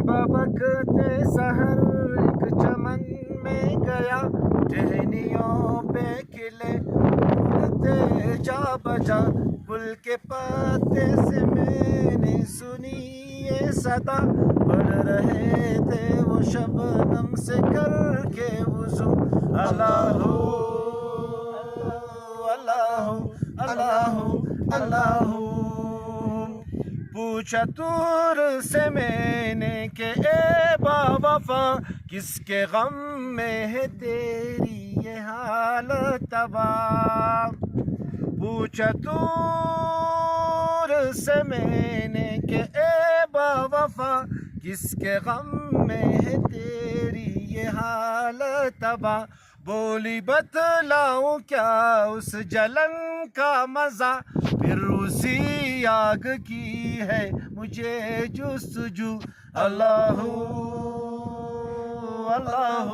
بوقت سحر ایک چمن میں گیا، ٹہنیوں پہ کھلے پھولتے جا بجا، گل کے پتے سے میں نے سنی یہ صدا، پڑھ رہے تھے وہ شبنم سے کر کے وضو، اللہ اللہ اللہ اللہ۔ پوچھا طور سے میں نے کہ اے با وفا، کس کے غم میں ہے تیری یہ حالت تباہ؟ پوچھا طور سے میں نے کہ اے با وفا، کس کے غم میں ہے تیری یہ حالت تباہ؟ بولی بتلاؤں کیا اس جلن کا مزہ، پھر اسی آگ کی ہے مجھے جستجو، اللہ اللہ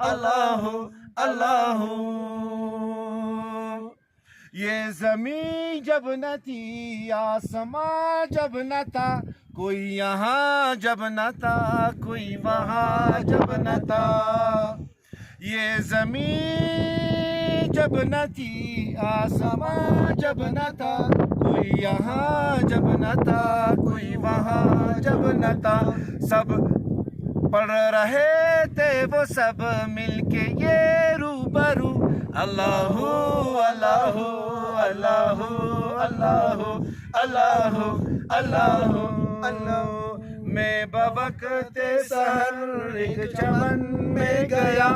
اللہ اللہ۔ یہ زمین جب نہ تھی، آسمان جب نہ تھا، کوئی یہاں جب نہ تھا، کوئی وہاں جب نہ تھا، یہ زمین جب نہ تھی، آسمان جب نہ تھا، کوئی یہاں جب نہ تھا، کوئی وہاں جب نہ تھا، سب پڑھ رہے تھے وہ سب مل کے یہ روبرو، اللہ اللہ اللہ اللہ اللہ اللہ اللہ۔ میں بوقت سحر ایک چمن میں گیا،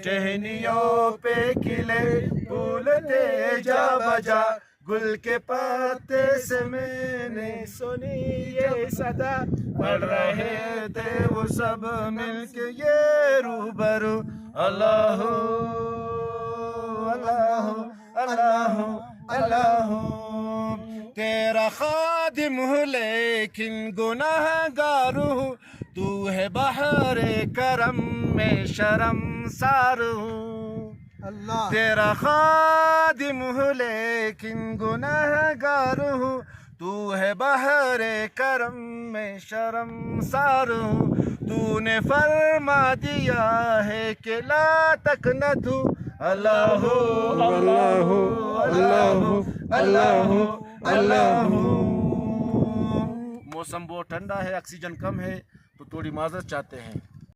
ٹہنیوں پہ کھلے پھولتے جا بجا، گل کے پتے سے میں نے سنی یہ صدا، پڑھ رہے تھے وہ سب مل کے یہ روبرو، اللہ اللہ اللہ اللہ۔ تیرا خادم ہوں لیکن گناہ گار ہوں، تو ہے بحر کرم میں شرمسار ہوں، تیرا خادم ہوں لیکن گناہ گار ہوں، تو ہے بحر کرم میں شرمسار ہوں، تو نے فرما دیا ہے کہ لا تقنطوا، اللہ اللہ اللہ اللہ اللہ۔ موسم بہت ٹھنڈا ہے، آکسیجن کم ہے تو تھوڑی معذرت چاہتے ہیں۔